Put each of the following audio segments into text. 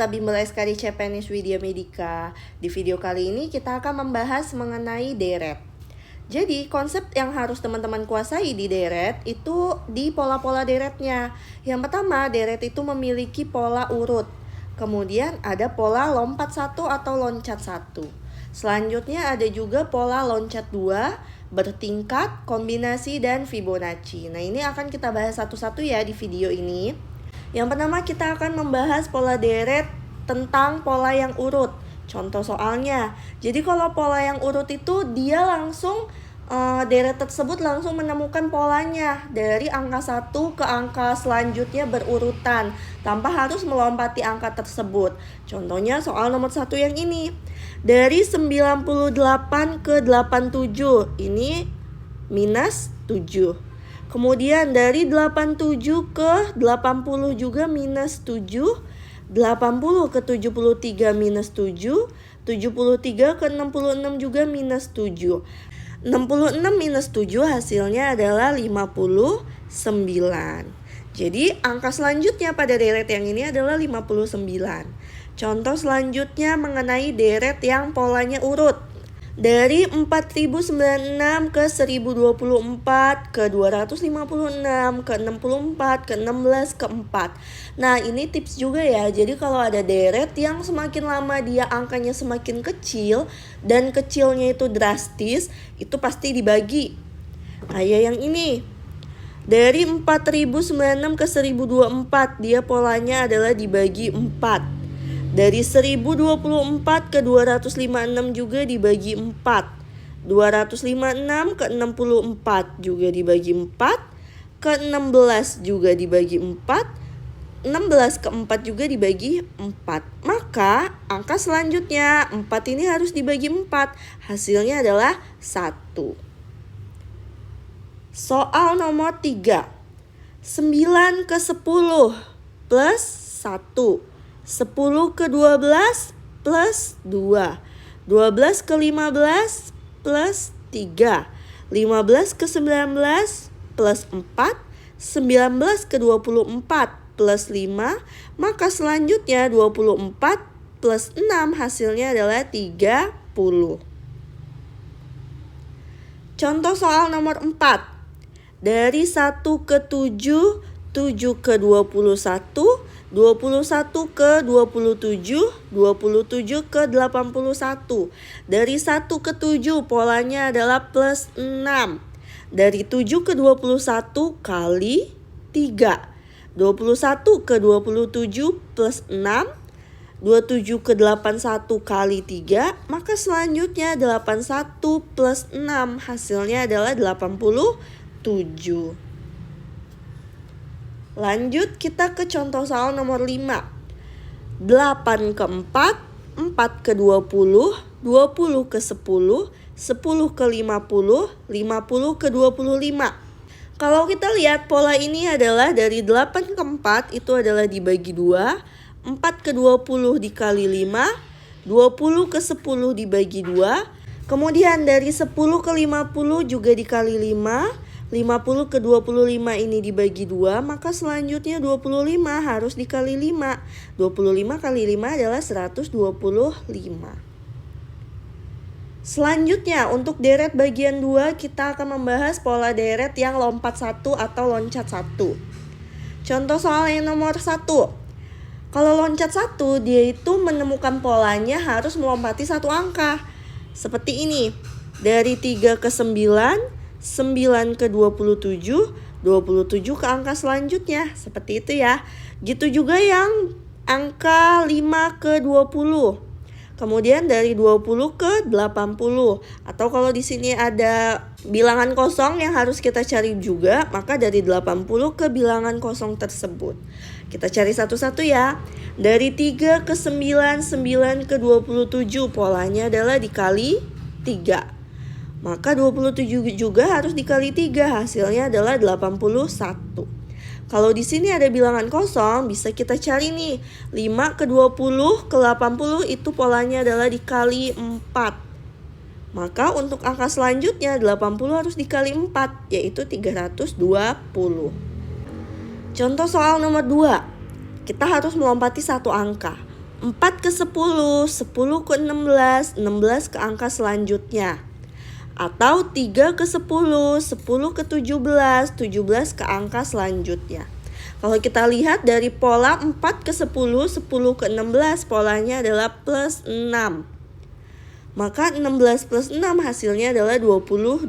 pemirsa Bimbel SKD CPNS Widya Medika. Di video kali ini kita akan membahas mengenai deret. Jadi konsep yang harus teman-teman kuasai di deret itu di pola-pola deretnya. Yang pertama, deret itu memiliki pola urut. Kemudian ada pola lompat satu atau loncat satu. Selanjutnya ada juga pola loncat dua, bertingkat, kombinasi, dan Fibonacci. Nah, ini akan kita bahas satu-satu ya di video ini. Yang pertama kita akan membahas pola deret tentang pola yang urut. Contoh soalnya. Jadi kalau pola yang urut itu dia langsung deret tersebut langsung menemukan polanya dari angka 1 ke angka selanjutnya berurutan tanpa harus melompati angka tersebut. Contohnya soal nomor 1 yang ini. Dari 98 ke 87 ini minus 7. Kemudian dari 87 ke 80 juga minus 7, 80 ke 73 minus 7, 73 ke 66 juga minus 7. 66 minus 7 hasilnya adalah 59. Jadi angka selanjutnya pada deret yang ini adalah 59. Contoh selanjutnya mengenai deret yang polanya urut. Dari 4096 ke 1024 ke 256 ke 64 ke 16 ke 4. Nah, ini tips juga ya. Jadi kalau ada deret yang semakin lama dia angkanya semakin kecil dan kecilnya itu drastis, itu pasti dibagi. Nah, ya yang ini. Dari 4096 ke 1024 dia polanya adalah dibagi 4. Dari 1024 ke 256 juga dibagi 4. 256 ke 64 juga dibagi 4. Ke 16 juga dibagi 4. 16 ke 4 juga dibagi 4. Maka angka selanjutnya 4 ini harus dibagi 4. Hasilnya adalah 1. Soal nomor 3. 9 ke 10 plus 1. 10 ke 12 plus 2. 12 ke 15 plus 3. 15 ke 19 plus 4. 19 ke 24 plus 5. Maka selanjutnya 24 plus 6 hasilnya adalah 30. Contoh soal nomor 4. Dari 1 ke 7, 7 ke 21, 21 ke 27, 27 ke 81. Dari 1 ke 7 polanya adalah plus 6. Dari 7 ke 21 kali 3. 21 ke 27 plus 6. 27 ke 81 kali 3. Maka selanjutnya 81 plus 6 hasilnya adalah 87. Lanjut kita ke contoh soal nomor 5. 8 ke 4, 4 ke 20, 20 ke 10, 10 ke 50, 50 ke 25. Kalau kita lihat pola ini adalah dari 8 ke 4 itu adalah dibagi 2, 4 ke 20 dikali 5, 20 ke 10 dibagi 2, kemudian dari 10 ke 50 juga dikali 5, 50 ke 25 ini dibagi 2, maka selanjutnya 25 harus dikali 5. 25 kali 5 adalah 125. Selanjutnya untuk deret bagian 2 kita akan membahas pola deret yang lompat 1 atau loncat 1. Contoh soal yang nomor 1. Kalau loncat 1 dia itu menemukan polanya harus melompati satu angka. Seperti ini. Dari 3 ke 9, 9 ke 27, 27 ke angka selanjutnya. Seperti itu ya. Gitu juga yang angka 5 ke 20. Kemudian dari 20 ke 80. Atau kalau di sini ada bilangan kosong yang harus kita cari juga, maka dari 80 ke bilangan kosong tersebut. Kita cari satu-satu ya. Dari 3 ke 9, 9 ke 27 polanya adalah dikali 3. Maka 27 juga harus dikali 3, hasilnya adalah 81. Kalau di sini ada bilangan kosong, bisa kita cari nih. 5 ke 20 ke 80 itu polanya adalah dikali 4. Maka untuk angka selanjutnya 80 harus dikali 4, yaitu 320. Contoh soal nomor 2. Kita harus melompati satu angka. 4 ke 10, 10 ke 16, 16 ke angka selanjutnya. Atau 3 ke 10, 10 ke 17, 17 ke angka selanjutnya. Kalau kita lihat dari pola 4 ke 10, 10 ke 16, polanya adalah plus 6. Maka 16 plus 6 hasilnya adalah 22.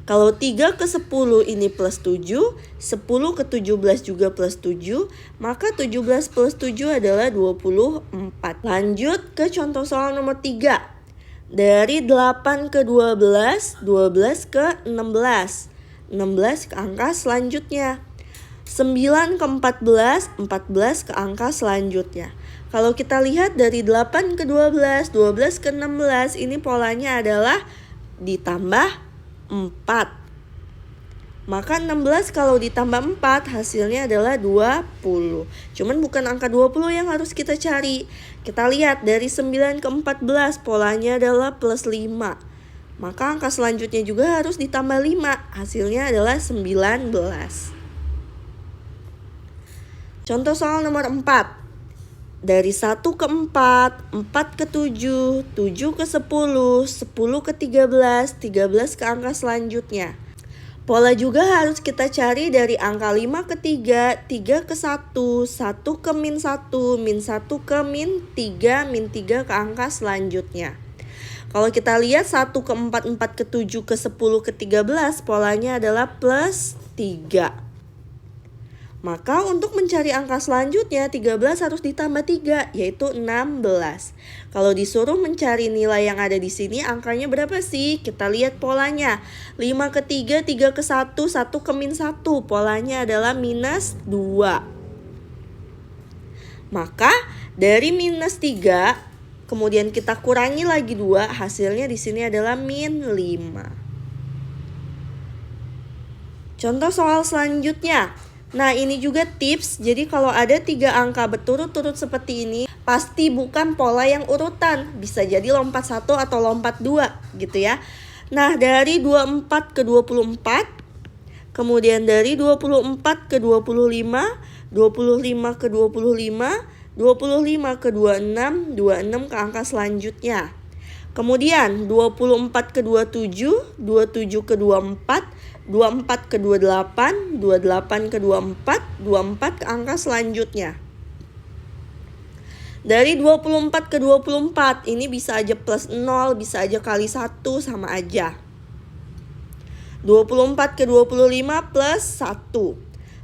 Kalau 3 ke 10 ini plus 7, 10 ke 17 juga plus 7, maka 17 plus 7 adalah 24. Lanjut ke contoh soal nomor 3. Dari 8 ke 12, 12 ke 16. 16 ke angka selanjutnya. 9 ke 14, 14 ke angka selanjutnya. Kalau kita lihat dari 8 ke 12, 12 ke 16, ini polanya adalah ditambah 4. Maka 16 kalau ditambah 4 hasilnya adalah 20. Cuman bukan angka 20 yang harus kita cari. Kita lihat dari 9 ke 14 polanya adalah plus 5. Maka angka selanjutnya juga harus ditambah 5. Hasilnya adalah 19. Contoh soal nomor 4. Dari 1 ke 4, 4 ke 7, 7 ke 10, 10 ke 13, 13 ke angka selanjutnya. Pola juga harus kita cari dari angka 5 ke 3, 3 ke 1, 1 ke min 1, min 1 ke min 3, min 3 ke angka selanjutnya. Kalau kita lihat 1 ke 4, 4 ke 7, ke 10, ke 13, polanya adalah plus 3. Maka untuk mencari angka selanjutnya 13 harus ditambah 3 yaitu 16. Kalau disuruh mencari nilai yang ada di sini angkanya berapa sih? Kita lihat polanya. 5 ke 3, 3 ke 1, 1 ke min 1. Polanya adalah minus 2. Maka dari minus 3 kemudian kita kurangi lagi 2, hasilnya di sini adalah min 5. Contoh soal selanjutnya. Nah, ini juga tips. Jadi kalau ada 3 angka berturut-turut seperti ini, pasti bukan pola yang urutan. Bisa jadi lompat 1 atau lompat 2 gitu ya. Nah, dari 24 ke 24, kemudian dari 24 ke 25, 25 ke 25, 25 ke 26, 26 ke angka selanjutnya. Kemudian 24 ke 27, 27 ke 24, 24 ke 28, 28 ke 24, 24 ke angka selanjutnya. Dari 24 ke 24, ini bisa aja plus 0, bisa aja kali 1, sama aja. 24 ke 25 plus 1.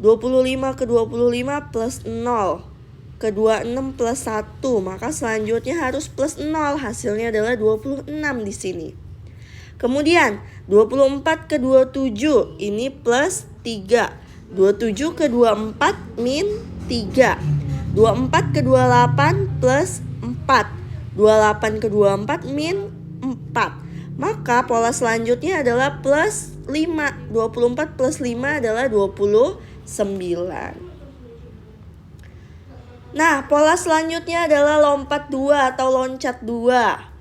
25 ke 25 plus 0. Ke 26 plus 1, maka selanjutnya harus plus 0, hasilnya adalah 26 di sini. Kemudian 24 ke 27 ini plus 3. 27 ke 24 min 3. 24 ke 28 plus 4. 28 ke 24 min 4. Maka pola selanjutnya adalah plus 5. 24 plus 5 adalah 29. Nah, pola selanjutnya adalah lompat 2 atau loncat 2.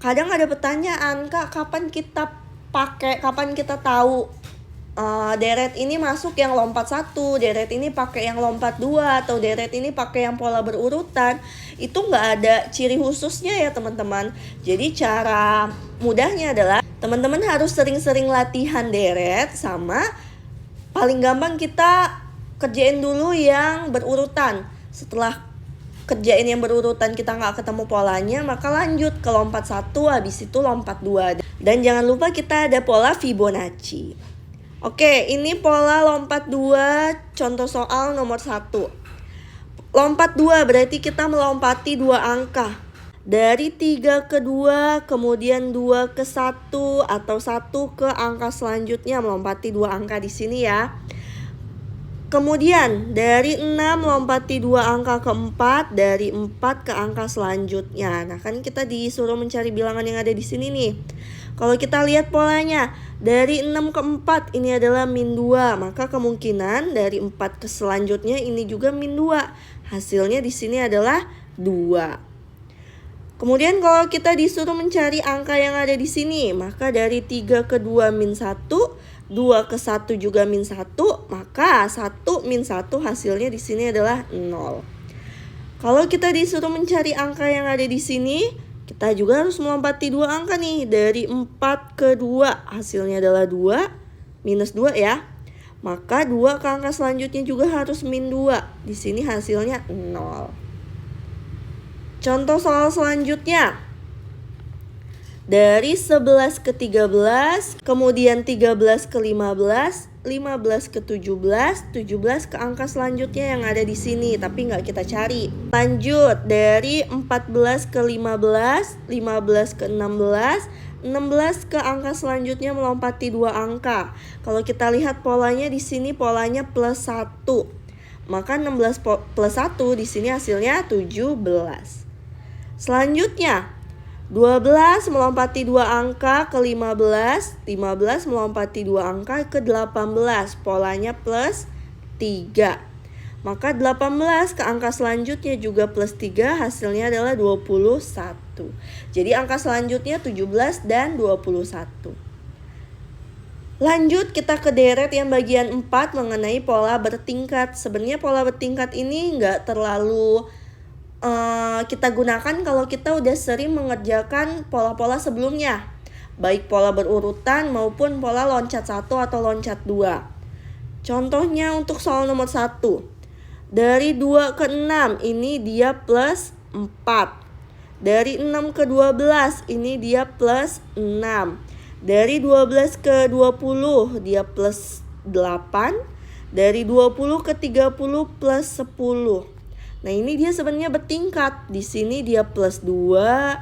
Kadang ada pertanyaan, Kak, kapan kita tahu deret ini masuk yang lompat 1, deret ini pakai yang lompat 2, atau deret ini pakai yang pola berurutan. Itu nggak ada ciri khususnya ya teman-teman. Jadi cara mudahnya adalah teman-teman harus sering-sering latihan deret, sama paling gampang kita kerjain dulu yang berurutan. Setelah kerjain yang berurutan kita nggak ketemu polanya, maka lanjut ke lompat 1, habis itu lompat 2. Dan jangan lupa kita ada pola Fibonacci. Oke, ini pola lompat 2, contoh soal nomor 1. Lompat 2 berarti kita melompati 2 angka. Dari 3 ke 2, kemudian 2 ke 1, atau 1 ke angka selanjutnya, melompati 2 angka di sini ya. Kemudian dari 6 lompati 2 angka ke 4, dari 4 ke angka selanjutnya. Nah, kan kita disuruh mencari bilangan yang ada di sini nih. Kalau kita lihat polanya, dari 6 ke 4 ini adalah min 2, maka kemungkinan dari 4 ke selanjutnya ini juga min 2. Hasilnya di sini adalah 2. Kemudian kalau kita disuruh mencari angka yang ada di sini, maka dari 3 ke 2 min 1, 2 ke 1 juga min 1, maka 1 min 1 hasilnya di sini adalah 0. Kalau kita disuruh mencari angka yang ada di sini, kita juga harus melompati 2 angka nih. Dari 4 ke 2, hasilnya adalah 2, minus 2 ya. Maka 2 ke angka selanjutnya juga harus min 2. Di sini hasilnya 0. Contoh soal selanjutnya. Dari 11 ke 13, kemudian 13 ke 15, 15 ke 17, 17 ke angka selanjutnya yang ada di sini, tapi nggak kita cari. Lanjut, dari 14 ke 15, 15 ke 16, 16 ke angka selanjutnya melompati 2 angka. Kalau kita lihat polanya di sini, polanya plus 1. Maka 16 plus 1 di sini hasilnya 17. Selanjutnya, 12 melompati 2 angka ke 15, 15 melompati 2 angka ke 18, polanya plus 3. Maka 18 ke angka selanjutnya juga plus 3, hasilnya adalah 21. Jadi angka selanjutnya 17 dan 21. Lanjut kita ke deret yang bagian 4 mengenai pola bertingkat. Sebenarnya pola bertingkat ini nggak terlalu kita gunakan kalau kita udah sering mengerjakan pola-pola sebelumnya, baik pola berurutan maupun pola loncat 1 atau loncat 2. Contohnya untuk soal nomor 1, dari 2 ke 6 ini dia plus 4, dari 6 ke 12 ini dia plus 6, dari 12 ke 20 dia plus 8, dari 20 ke 30 plus 10. Nah, ini dia sebenarnya bertingkat. Di sini dia plus 2,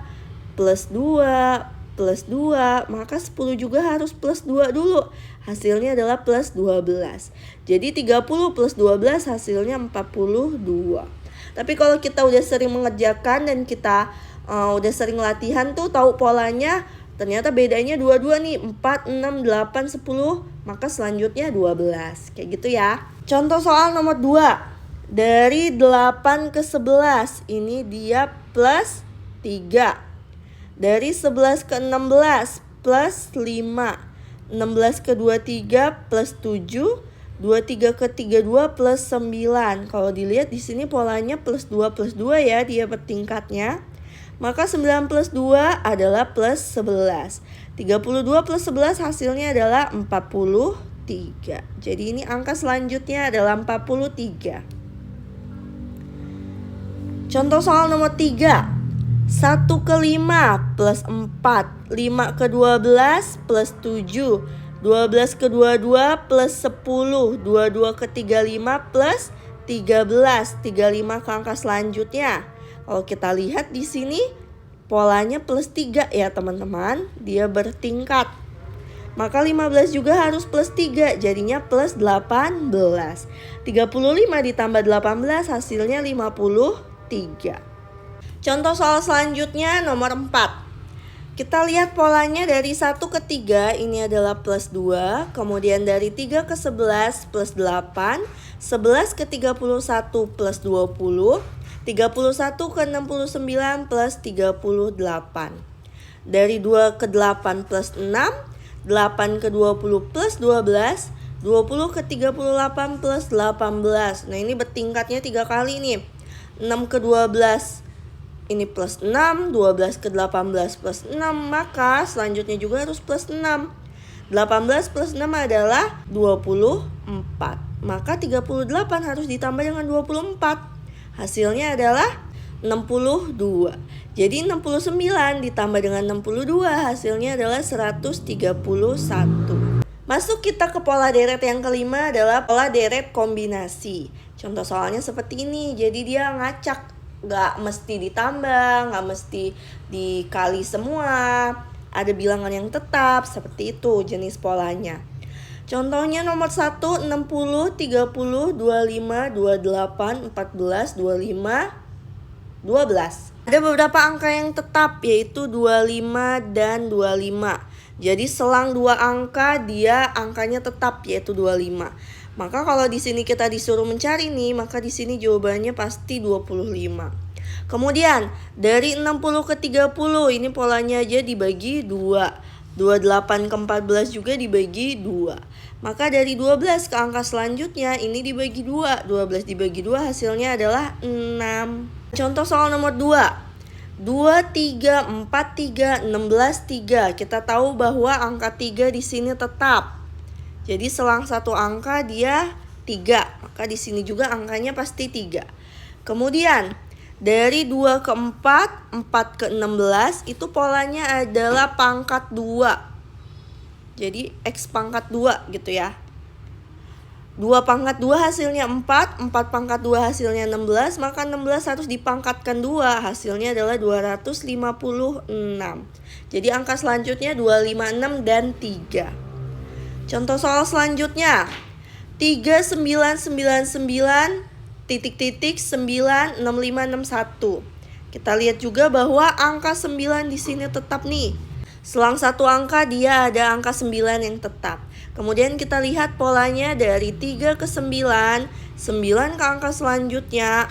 plus 2, plus 2. Maka 10 juga harus plus 2 dulu. Hasilnya adalah plus 12. Jadi 30 plus 12 hasilnya 42. Tapi kalau kita udah sering mengerjakan dan kita udah sering latihan tuh, tahu polanya, ternyata bedanya 22 nih. 4, 6, 8, 10. Maka selanjutnya 12. Kayak gitu ya. Contoh soal nomor 2. Dari 8 ke 11 ini dia plus 3. Dari 11 ke 16 plus 5. 16 ke 23 plus 7. 23 ke 32 plus 9. Kalau dilihat di sini polanya plus 2 ya, dia bertingkatnya. Maka 9 plus 2 adalah plus 11. 32 plus 11 hasilnya adalah 43. Jadi ini angka selanjutnya adalah 43. Contoh soal nomor 3. 1 ke 5 plus 4. 5 ke 12 plus 7. 12 ke 22 plus 10. 22 ke 35 plus 13. 35 ke angka selanjutnya. Kalau kita lihat di sini polanya plus 3 ya teman-teman. Dia bertingkat. Maka 15 juga harus plus 3, jadinya plus 18. 35 ditambah 18 hasilnya 53. Contoh soal selanjutnya nomor 4. Kita lihat polanya dari 1 ke 3 ini adalah plus 2. Kemudian dari 3 ke 11 plus 8. 11 ke 31 plus 20. 31 ke 69 plus 38. Dari 2 ke 8 plus 6. 8 ke 20 plus 12. 20 ke 38 plus 18. Nah, ini bertingkatnya 3 kali nih. 6 ke 12 ini plus 6, 12 ke 18 plus 6, maka selanjutnya juga harus plus 6. 18 plus 6 adalah 24. Maka 38 harus ditambah dengan 24. Hasilnya adalah 62. Jadi 69 ditambah dengan 62 hasilnya adalah 131. Masuk kita ke pola deret yang kelima adalah pola deret kombinasi. Contoh soalnya seperti ini. Jadi dia ngacak, gak mesti ditambah, gak mesti dikali semua. Ada bilangan yang tetap, seperti itu jenis polanya. Contohnya nomor 1, 60, 30, 25, 28, 14, 25, 12. Ada beberapa angka yang tetap, yaitu 25 dan 25. Jadi selang 2 angka dia angkanya tetap, yaitu 25. Maka kalau di sini kita disuruh mencari nih, maka di sini jawabannya pasti 25. Kemudian dari 60 ke 30 ini polanya aja dibagi 2. 28 ke 14 juga dibagi 2. Maka dari 12 ke angka selanjutnya ini dibagi 2. 12 dibagi 2 hasilnya adalah 6. Contoh soal nomor 2. 2, 3, 4, 3, 16, 3. Kita tahu bahwa angka 3 di sini tetap. Jadi selang satu angka dia 3. Maka di sini juga angkanya pasti 3. Kemudian dari 2 ke 4, 4 ke 16 itu polanya adalah pangkat 2. Jadi X pangkat 2 gitu ya. 2 pangkat 2 hasilnya 4, 4 pangkat 2 hasilnya 16, maka 16 harus dipangkatkan 2, hasilnya adalah 256. Jadi angka selanjutnya 256 dan 3. Contoh soal selanjutnya, 3999 titik-titik 9 6561. Kita lihat juga bahwa angka 9 di sini tetap nih. Selang satu angka dia ada angka 9 yang tetap. Kemudian kita lihat polanya dari 3 ke 9, 9 ke angka selanjutnya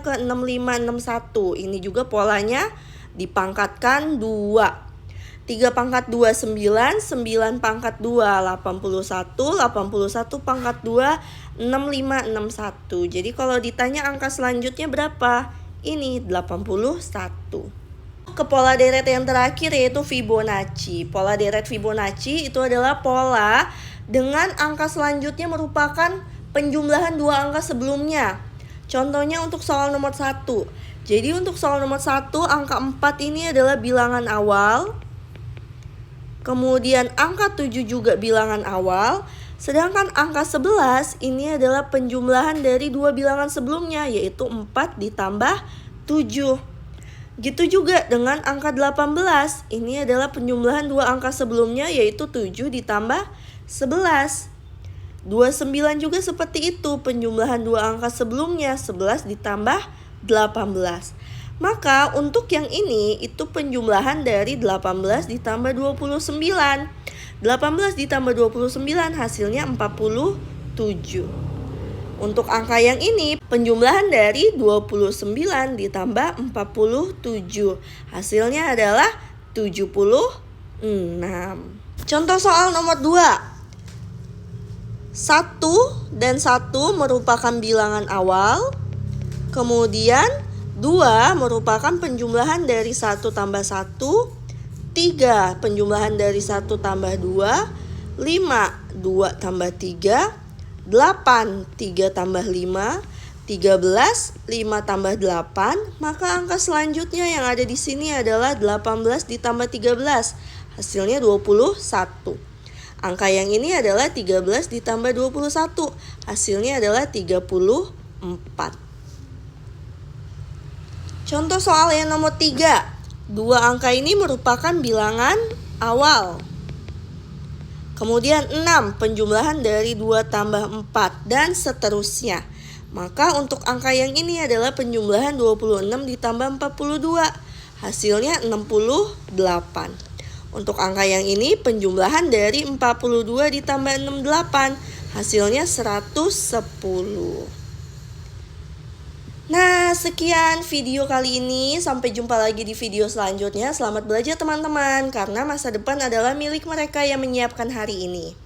ke 6561. Ini juga polanya dipangkatkan 2. 3 pangkat 2 9, 9 pangkat 2 81, 81 pangkat 2 6561. Jadi kalau ditanya angka selanjutnya berapa? Ini 81. Ke pola deret yang terakhir yaitu Fibonacci. Pola deret Fibonacci itu adalah pola dengan angka selanjutnya merupakan penjumlahan dua angka sebelumnya. Contohnya untuk soal nomor 1. Jadi untuk soal nomor 1 angka 4 ini adalah bilangan awal. Kemudian angka 7 juga bilangan awal. Sedangkan angka 11 ini adalah penjumlahan dari dua bilangan sebelumnya yaitu 4 ditambah 7. Gitu juga dengan angka 18. Ini adalah penjumlahan dua angka sebelumnya yaitu 7 ditambah 11. 29 juga seperti itu, penjumlahan dua angka sebelumnya 11 ditambah 18. Maka untuk yang ini itu penjumlahan dari 18 ditambah 29. 18 ditambah 29 hasilnya 47. Untuk angka yang ini penjumlahan dari 29 ditambah 47. Hasilnya adalah 76. Contoh soal nomor 2. 1 dan 1 merupakan bilangan awal. Kemudian 2 merupakan penjumlahan dari 1 tambah 1. 3 penjumlahan dari 1 tambah 2. 5 2 tambah 3. 8, 3 tambah 5, 13, 5 tambah 8, maka angka selanjutnya yang ada di sini adalah 18 ditambah 13, hasilnya 21. Angka yang ini adalah 13 ditambah 21, hasilnya adalah 34. Contoh soal yang nomor 3, dua angka ini merupakan bilangan awal. Kemudian 6 penjumlahan dari 2 tambah 4 dan seterusnya. Maka untuk angka yang ini adalah penjumlahan 26 ditambah 42. Hasilnya 68. Untuk angka yang ini penjumlahan dari 42 ditambah 68. Hasilnya 110. Nah, sekian video kali ini. Sampai jumpa lagi di video selanjutnya. Selamat belajar teman-teman, karena masa depan adalah milik mereka yang menyiapkan hari ini.